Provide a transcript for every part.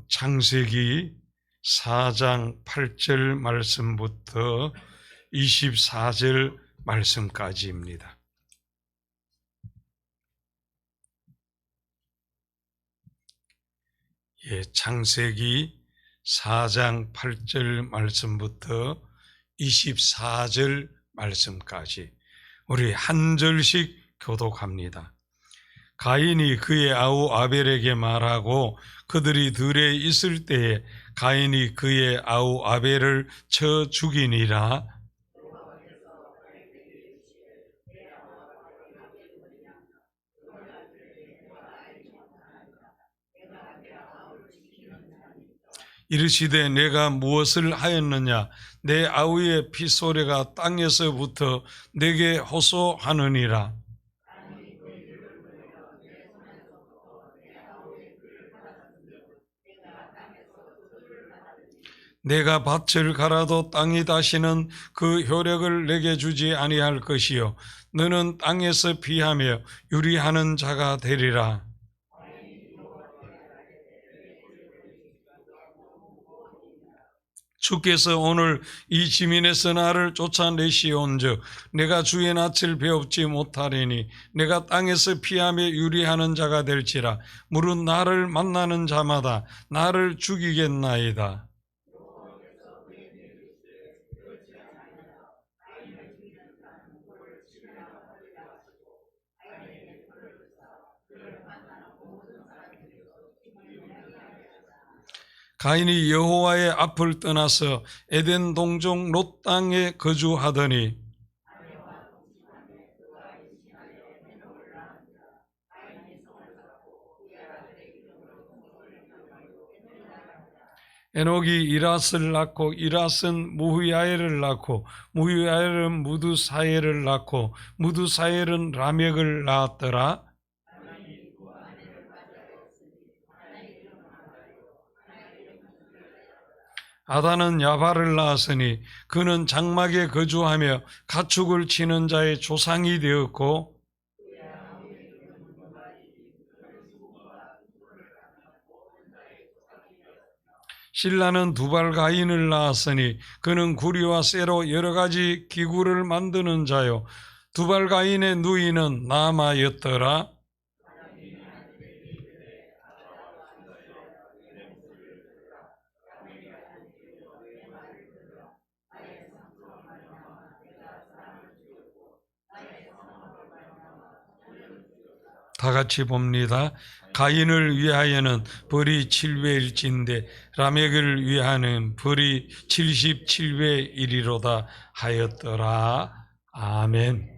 창세기 4장 8절 말씀부터 24절 말씀까지입니다. 창세기 4장 8절 말씀부터 24절 말씀까지 우리 한 절씩 교독합니다. 가인이 그의 아우 아벨에게 말하고 그들이 들에 있을 때에 가인이 그의 아우 아벨을 쳐 죽이니라. 이르시되 내가 무엇을 하였느냐? 내 아우의 핏소리가 땅에서부터 내게 호소하느니라. 내가 밭을 갈아도 땅이 다시는 그 효력을 내게 주지 아니할 것이요 너는 땅에서 피하며 유리하는 자가 되리라. 주께서 오늘 이 지민에서 나를 쫓아내시온즉 내가 주의 낯을 배웁지 못하리니 내가 땅에서 피하며 유리하는 자가 될지라. 물은 나를 만나는 자마다 나를 죽이겠나이다. 가인이 여호와의 앞을 떠나서 에덴 동쪽 롯 땅에 거주하더니 에녹이 이랏을 낳고 이랏은 무후야엘을 낳고 무후야엘은 무두사엘을 낳고 무두사엘은 라멕을 낳았더라. 아다는 야발을 낳았으니 그는 장막에 거주하며 가축을 치는 자의 조상이 되었고 실라는 두발 가인을 낳았으니 그는 구리와 쇠로 여러 가지 기구를 만드는 자요 두발 가인의 누이는 나아마였더라. 다 같이 봅니다. 가인을 위하여는 벌이 7배일진데 라멕을 위하여는 벌이 77배이리로다 하였더라. 아멘.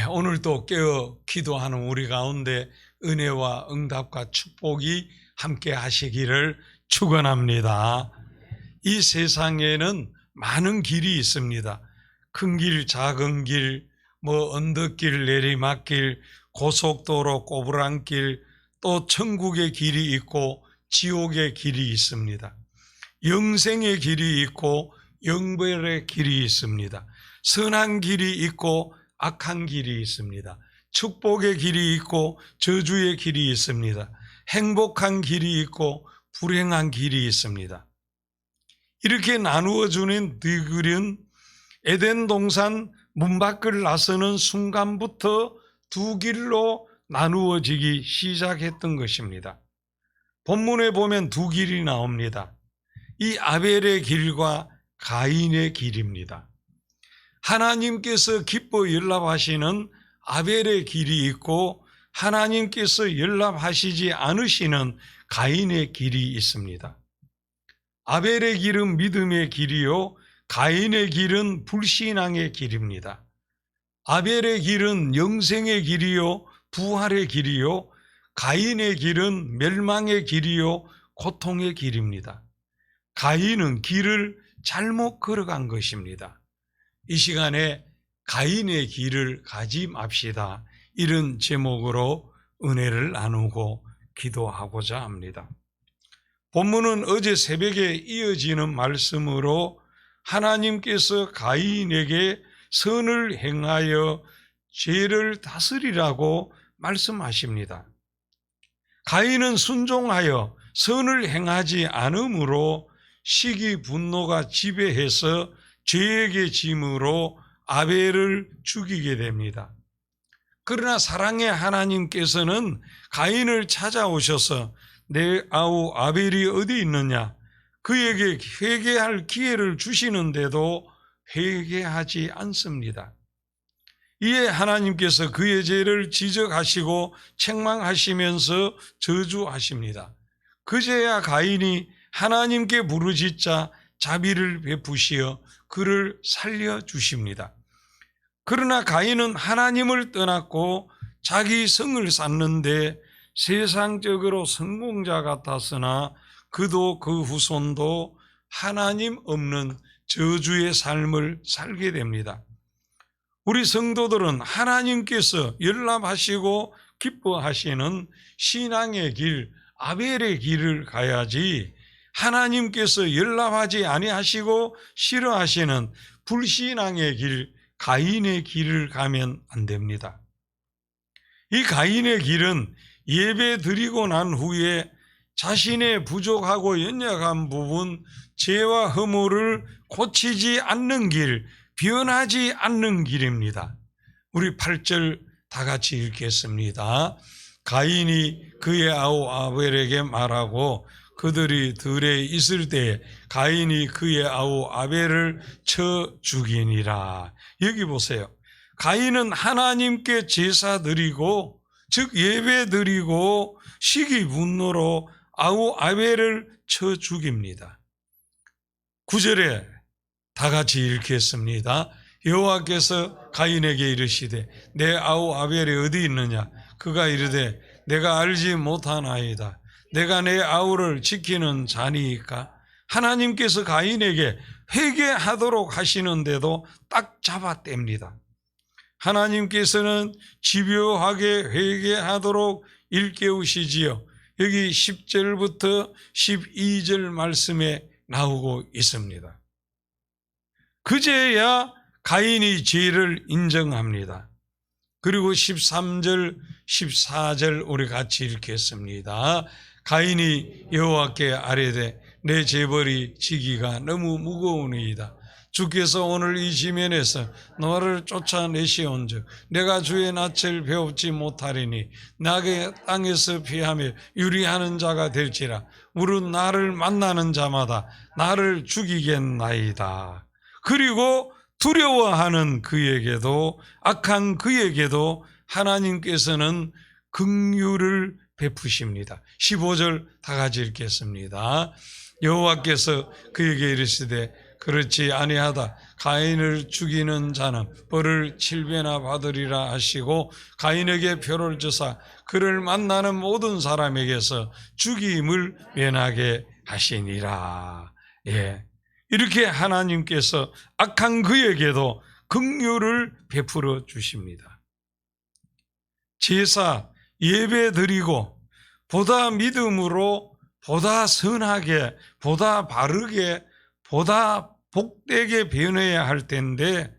오늘도 깨어 기도하는 우리 가운데 은혜와 응답과 축복이 함께 하시기를 축원합니다. 이 세상에는 많은 길이 있습니다. 큰 길, 작은 길, 언덕길, 내리막길, 고속도로, 꼬부랑길, 또 천국의 길이 있고 지옥의 길이 있습니다. 영생의 길이 있고 영벌의 길이 있습니다. 선한 길이 있고 악한 길이 있습니다. 축복의 길이 있고 저주의 길이 있습니다. 행복한 길이 있고 불행한 길이 있습니다. 이렇게 나누어 주는 그 길은 에덴 동산 문 밖을 나서는 순간부터 두 길로 나누어지기 시작했던 것입니다. 본문에 보면 두 길이 나옵니다. 이 아벨의 길과 가인의 길입니다. 하나님께서 기뻐 연락하시는 아벨의 길이 있고 하나님께서 연락하시지 않으시는 가인의 길이 있습니다. 아벨의 길은 믿음의 길이요 가인의 길은 불신앙의 길입니다. 아벨의 길은 영생의 길이요 부활의 길이요 가인의 길은 멸망의 길이요 고통의 길입니다. 가인은 길을 잘못 걸어간 것입니다. 이 시간에 가인의 길을 가지 맙시다. 이런 제목으로 은혜를 나누고 기도하고자 합니다. 본문은 어제 새벽에 이어지는 말씀으로 하나님께서 가인에게 선을 행하여 죄를 다스리라고 말씀하십니다. 가인은 순종하여 선을 행하지 않음으로 시기 분노가 지배해서 죄에게 짐으로 아벨을 죽이게 됩니다. 그러나 사랑의 하나님께서는 가인을 찾아오셔서 내 아우 아벨이 어디 있느냐, 그에게 회개할 기회를 주시는데도 회개하지 않습니다. 이에 하나님께서 그의 죄를 지적하시고 책망하시면서 저주하십니다. 그제야 가인이 하나님께 부르짖자 자비를 베푸시어 그를 살려주십니다. 그러나 가인은 하나님을 떠났고 자기 성을 쌓는데 세상적으로 성공자 같았으나 그도 그 후손도 하나님 없는 저주의 삶을 살게 됩니다. 우리 성도들은 하나님께서 연락하시고 기뻐하시는 신앙의 길, 아벨의 길을 가야지 하나님께서 연락하지 아니하시고 싫어하시는 불신앙의 길, 가인의 길을 가면 안 됩니다. 이 가인의 길은 예배 드리고 난 후에 자신의 부족하고 연약한 부분, 죄와 허물을 고치지 않는 길, 변하지 않는 길입니다. 우리 8절 다 같이 읽겠습니다. 가인이 그의 아우 아벨에게 말하고 그들이 들에 있을 때 가인이 그의 아우 아벨을 쳐 죽이니라. 여기 보세요. 가인은 하나님께 제사 드리고 즉 예배 드리고 시기 분노로 아우 아벨을 쳐 죽입니다. 9절에 다 같이 읽겠습니다. 여호와께서 가인에게 이르시되 내 아우 아벨이 어디 있느냐? 그가 이르되 내가 알지 못하나이다. 내가 내 아우를 지키는 자니이까? 하나님께서 가인에게 회개하도록 하시는데도 딱 잡아뗍니다. 하나님께서는 집요하게 회개하도록 일깨우시지요. 여기 10절부터 12절 말씀에 나오고 있습니다. 그제야 가인이 죄를 인정합니다. 그리고 13절, 14절 우리 같이 읽겠습니다. 가인이 여호와께 아뢰되 내 재벌이 지기가 너무 무거우니이다. 주께서 오늘 이 지면에서 너를 쫓아내시온즉 내가 주의 낯을 배웁지 못하리니 나게 땅에서 피하며 유리하는 자가 될지라. 무릇 나를 만나는 자마다 나를 죽이겠나이다. 그리고 두려워하는 그에게도 악한 그에게도 하나님께서는 긍휼을 베푸십니다. 15절 다 같이 읽겠습니다. 여호와께서 그에게 이르시되 그렇지 아니하다. 가인을 죽이는 자는 벌을 7배나 받으리라 하시고 가인에게 표를 주사 그를 만나는 모든 사람에게서 죽임을 면하게 하시니라. 예. 이렇게 하나님께서 악한 그에게도 긍휼을 베풀어 주십니다. 제사, 예배 드리고 보다 믿음으로 보다 선하게 보다 바르게 보다 복되게 변해야 할 텐데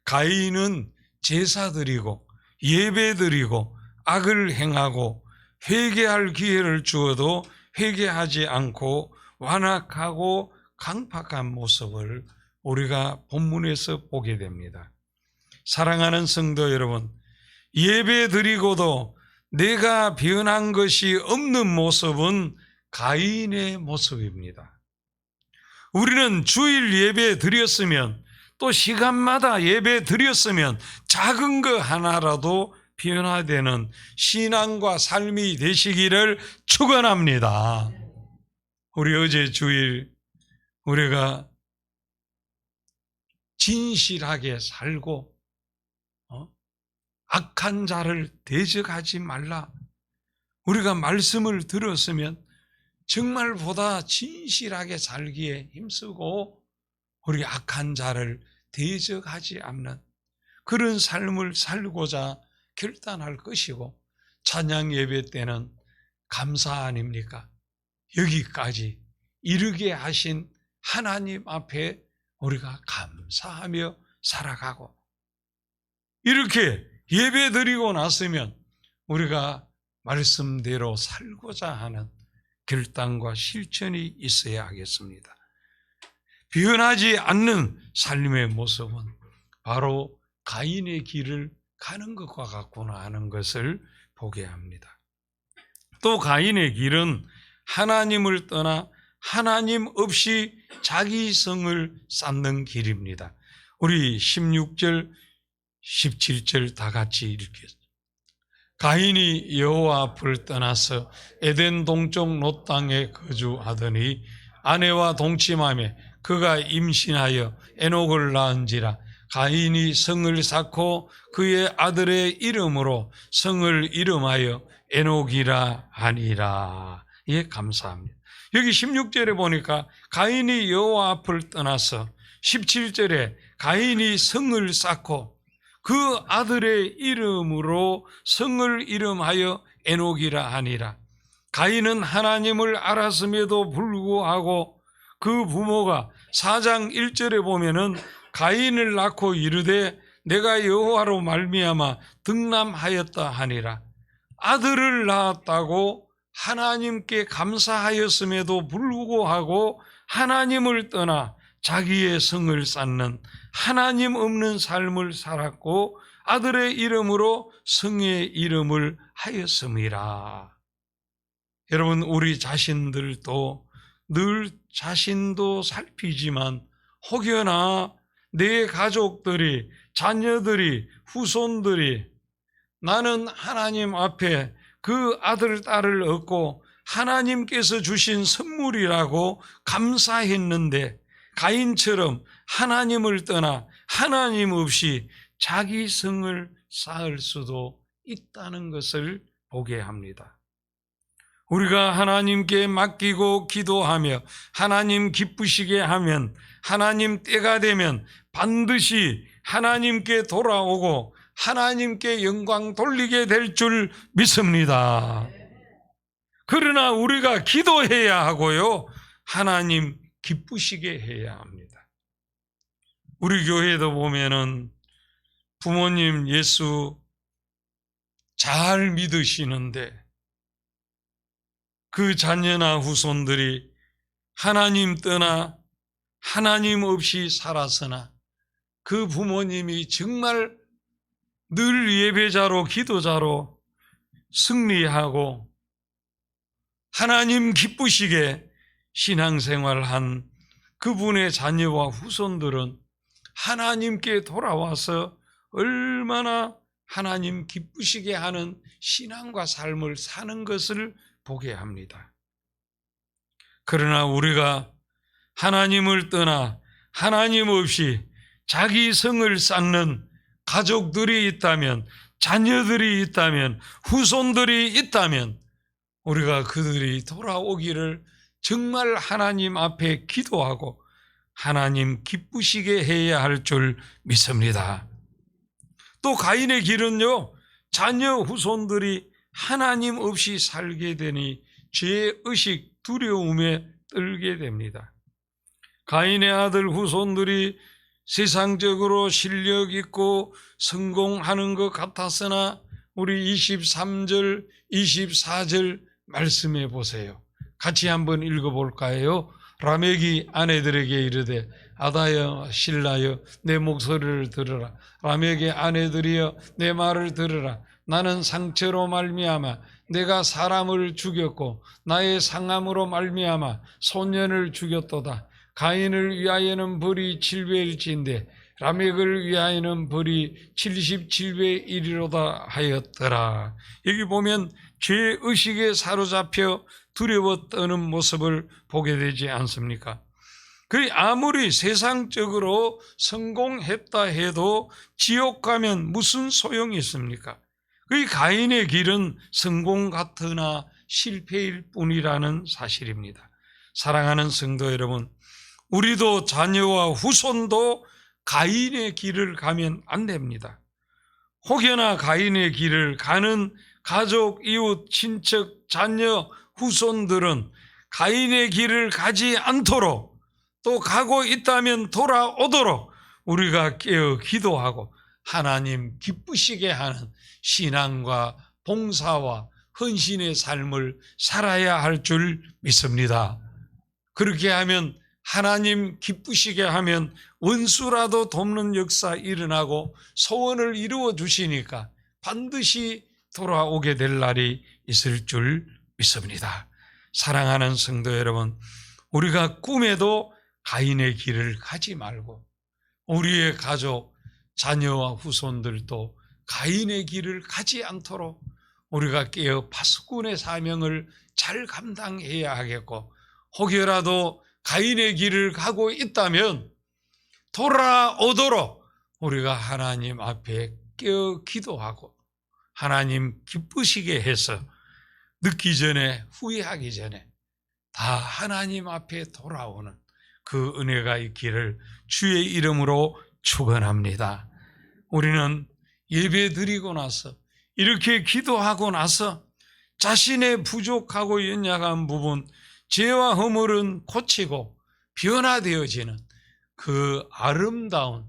가인은 제사 드리고 예배 드리고 악을 행하고 회개할 기회를 주어도 회개하지 않고 완악하고 강팍한 모습을 우리가 본문에서 보게 됩니다. 사랑하는 성도 여러분, 예배 드리고도 내가 변한 것이 없는 모습은 가인의 모습입니다. 우리는 주일 예배 드렸으면 또 시간마다 예배 드렸으면 작은 거 하나라도 변화되는 신앙과 삶이 되시기를 축원합니다. 우리 어제 주일 우리가 진실하게 살고 악한 자를 대적하지 말라. 우리가 말씀을 들었으면 정말 보다 진실하게 살기에 힘쓰고 우리 악한 자를 대적하지 않는 그런 삶을 살고자 결단할 것이고 찬양 예배 때는 감사 아닙니까? 여기까지 이르게 하신 하나님 앞에 우리가 감사하며 살아가고 이렇게 예배 드리고 났으면 우리가 말씀대로 살고자 하는 결단과 실천이 있어야 하겠습니다. 변하지 않는 삶의 모습은 바로 가인의 길을 가는 것과 같구나 하는 것을 보게 합니다. 또 가인의 길은 하나님을 떠나 하나님 없이 자기 성을 쌓는 길입니다. 우리 16절, 17절 다 같이 읽겠습니다. 가인이 여호와 앞을 떠나서 에덴 동쪽 롯 땅에 거주하더니 아내와 동침하며 그가 임신하여 에녹을 낳은지라. 가인이 성을 쌓고 그의 아들의 이름으로 성을 이름하여 에녹이라 하니라. 예, 감사합니다. 여기 16절에 보니까 가인이 여호와 앞을 떠나서 17절에 가인이 성을 쌓고 그 아들의 이름으로 성을 이름하여 에녹이라 하니라. 가인은 하나님을 알았음에도 불구하고 그 부모가 4장 1절에 보면은 가인을 낳고 이르되 내가 여호와로 말미암아 득남하였다 하니라. 아들을 낳았다고 하나님께 감사하였음에도 불구하고 하나님을 떠나 자기의 성을 쌓는 하나님 없는 삶을 살았고 아들의 이름으로 성의 이름을 하였음이라. 여러분, 우리 자신들도 늘 자신도 살피지만 혹여나 내 가족들이, 자녀들이, 후손들이 나는 하나님 앞에 그 아들, 딸을 얻고 하나님께서 주신 선물이라고 감사했는데 가인처럼 하나님을 떠나 하나님 없이 자기 성을 쌓을 수도 있다는 것을 보게 합니다. 우리가 하나님께 맡기고 기도하며 하나님 기쁘시게 하면 하나님 때가 되면 반드시 하나님께 돌아오고 하나님께 영광 돌리게 될 줄 믿습니다. 그러나 우리가 기도해야 하고요, 하나님 기쁘시게 해야 합니다. 우리 교회도 보면은 부모님 예수 잘 믿으시는데 그 자녀나 후손들이 하나님 떠나 하나님 없이 살았으나 그 부모님이 정말 늘 예배자로 기도자로 승리하고 하나님 기쁘시게 신앙생활한 그분의 자녀와 후손들은 하나님께 돌아와서 얼마나 하나님 기쁘시게 하는 신앙과 삶을 사는 것을 보게 합니다. 그러나 우리가 하나님을 떠나 하나님 없이 자기 성을 쌓는 가족들이 있다면, 자녀들이 있다면, 후손들이 있다면 우리가 그들이 돌아오기를 정말 하나님 앞에 기도하고 하나님 기쁘시게 해야 할 줄 믿습니다. 또 가인의 길은요, 자녀 후손들이 하나님 없이 살게 되니 죄의식 두려움에 떨게 됩니다. 가인의 아들 후손들이 세상적으로 실력 있고 성공하는 것 같았으나 우리 23절, 24절 말씀해 보세요. 같이 한번 읽어볼까요? 라멕이 아내들에게 이르되 아다여 신라여 내 목소리를 들으라. 라멕의 아내들이여 내 말을 들으라. 나는 상처로 말미암아 내가 사람을 죽였고 나의 상함으로 말미암아 소년을 죽였도다. 가인을 위하여는 벌이 7배일지인데 라멕을 위하여는 벌이 77배 1이로다 하였더라. 여기 보면 죄의식에 사로잡혀 두려워 떠는 모습을 보게 되지 않습니까? 그 아무리 세상적으로 성공했다 해도 지옥 가면 무슨 소용이 있습니까? 그 가인의 길은 성공 같으나 실패일 뿐이라는 사실입니다. 사랑하는 성도 여러분, 우리도 자녀와 후손도 가인의 길을 가면 안 됩니다. 혹여나 가인의 길을 가는 가족, 이웃, 친척, 자녀, 후손들은 가인의 길을 가지 않도록 또 가고 있다면 돌아오도록 우리가 깨어 기도하고 하나님 기쁘시게 하는 신앙과 봉사와 헌신의 삶을 살아야 할 줄 믿습니다. 그렇게 하면 하나님 기쁘시게 하면 원수라도 돕는 역사 일어나고 소원을 이루어 주시니까 반드시 돌아오게 될 날이 있을 줄 믿습니다. 사랑하는 성도 여러분, 우리가 꿈에도 가인의 길을 가지 말고 우리의 가족, 자녀와 후손들도 가인의 길을 가지 않도록 우리가 깨어 파수꾼의 사명을 잘 감당해야 하겠고, 혹여라도 가인의 길을 가고 있다면 돌아오도록 우리가 하나님 앞에 깨어 기도하고 하나님 기쁘시게 해서 늦기 전에, 후회하기 전에 다 하나님 앞에 돌아오는 그 은혜가 있기를 주의 이름으로 축원합니다. 우리는 예배 드리고 나서, 이렇게 기도하고 나서 자신의 부족하고 연약한 부분, 죄와 허물은 고치고 변화되어지는 그 아름다운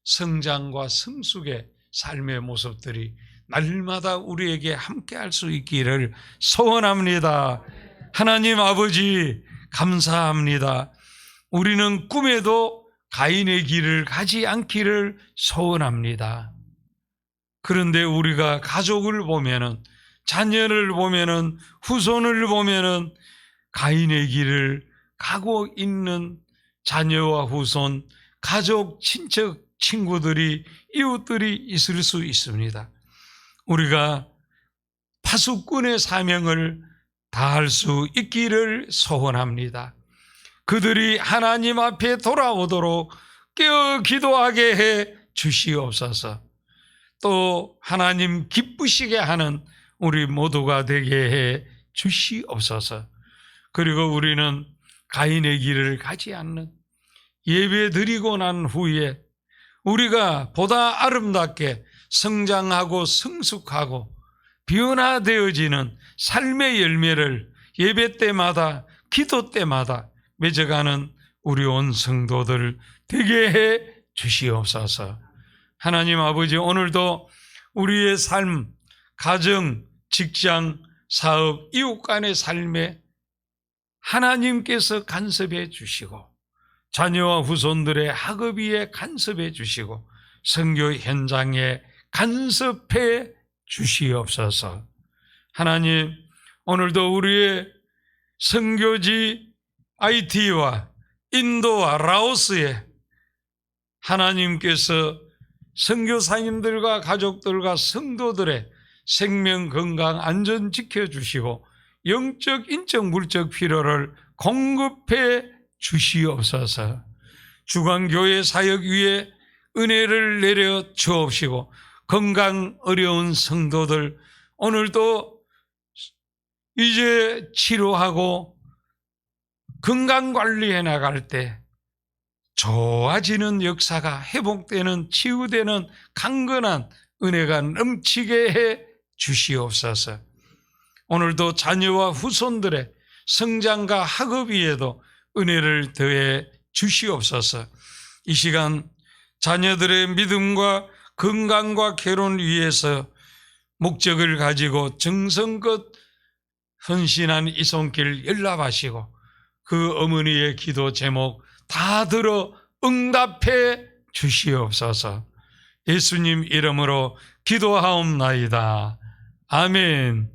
성장과 성숙의 삶의 모습들이 날마다 우리에게 함께할 수 있기를 소원합니다. 하나님 아버지 감사합니다. 우리는 꿈에도 가인의 길을 가지 않기를 소원합니다. 그런데 우리가 가족을 보면은, 자녀를 보면은, 후손을 보면은 가인의 길을 가고 있는 자녀와 후손, 가족, 친척, 친구들이, 이웃들이 있을 수 있습니다. 우리가 파수꾼의 사명을 다할 수 있기를 소원합니다. 그들이 하나님 앞에 돌아오도록 깨어 기도하게 해 주시옵소서. 또 하나님 기쁘시게 하는 우리 모두가 되게 해 주시옵소서. 그리고 우리는 가인의 길을 가지 않는, 예배 드리고 난 후에 우리가 보다 아름답게 성장하고 성숙하고 변화되어지는 삶의 열매를 예배 때마다, 기도 때마다 맺어가는 우리 온 성도들 되게 해 주시옵소서. 하나님 아버지, 오늘도 우리의 삶, 가정, 직장, 사업, 이웃 간의 삶에 하나님께서 간섭해 주시고, 자녀와 후손들의 학업위에 간섭해 주시고, 선교 현장에 간섭해 주시옵소서. 하나님, 오늘도 우리의 선교지 IT와 인도와 라오스에 하나님께서 선교사님들과 가족들과 성도들의 생명, 건강, 안전 지켜주시고 영적, 인적, 물적 필요를 공급해 주시옵소서. 주간교회 사역 위에 은혜를 내려 주옵시고, 건강 어려운 성도들 오늘도 이제 치료하고 건강관리해 나갈 때 좋아지는 역사가, 회복되는, 치유되는 강건한 은혜가 넘치게 해 주시옵소서. 오늘도 자녀와 후손들의 성장과 학업 위에도 은혜를 더해 주시옵소서. 이 시간 자녀들의 믿음과 건강과 결혼 위해서 목적을 가지고 정성껏 헌신한 이 손길 연락하시고 그 어머니의 기도 제목 다 들어 응답해 주시옵소서. 예수님 이름으로 기도하옵나이다. 아멘.